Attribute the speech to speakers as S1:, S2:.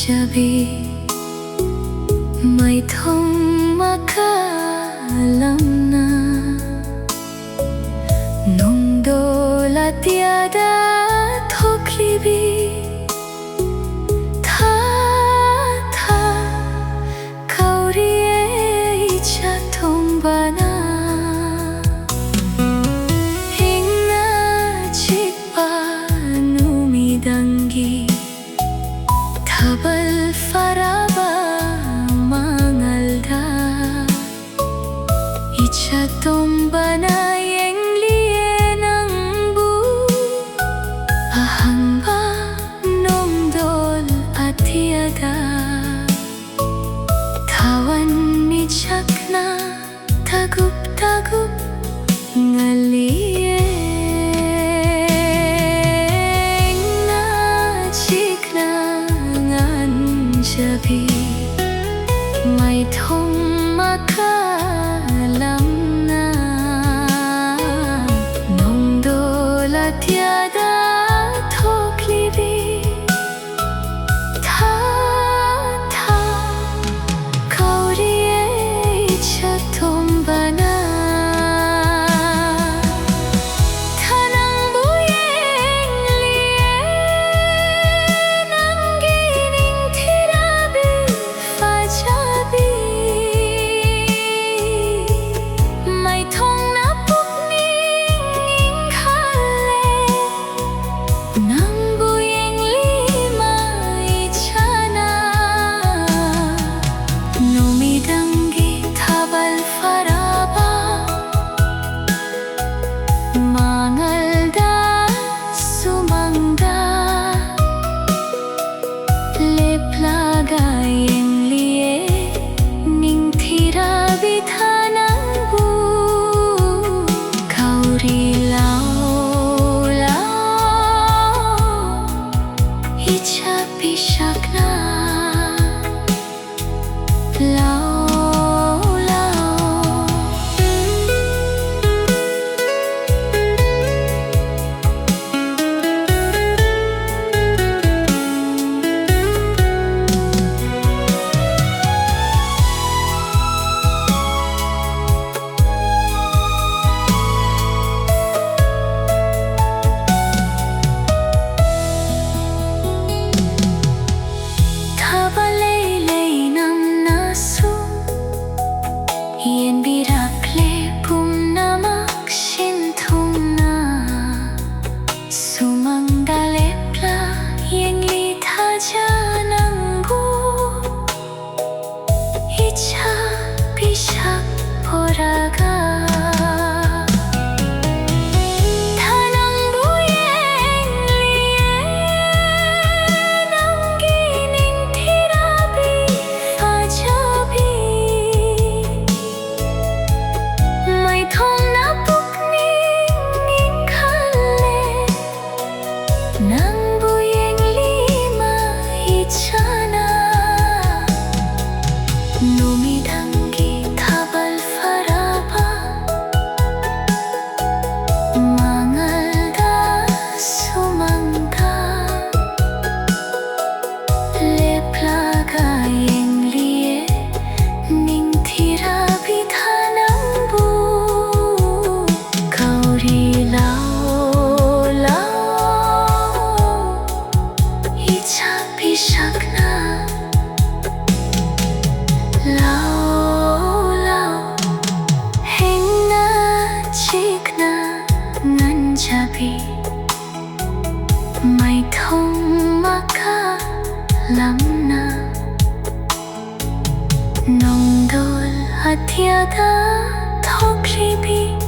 S1: Jabi may thong makaalam na nung dola tiada thoklibi tha tha kauriye icha thong bana hingna chikpa numidangi Habal faraba mangalda Icha tombana yeng liye nang bu Ahamba nomdol atiada Tawan ni chakna tagup tagup ngaliye Jabi may thong makaalam na nung dola tiada thoklibi tha tha kauriye icha tombana Icha pishakna lao lao Yen birakle pum namak shinthung na Sumangdale pla yeng li thaja nangu Icha pishak poraga Numidangi thabal faraba mangalda sumangda leplaga yeng liye ning thira bidhanambu kauri lao lao icha pishakna Lao lao hingna chikna ngan jabi may thong makaalam na nong dol atiada thoklibi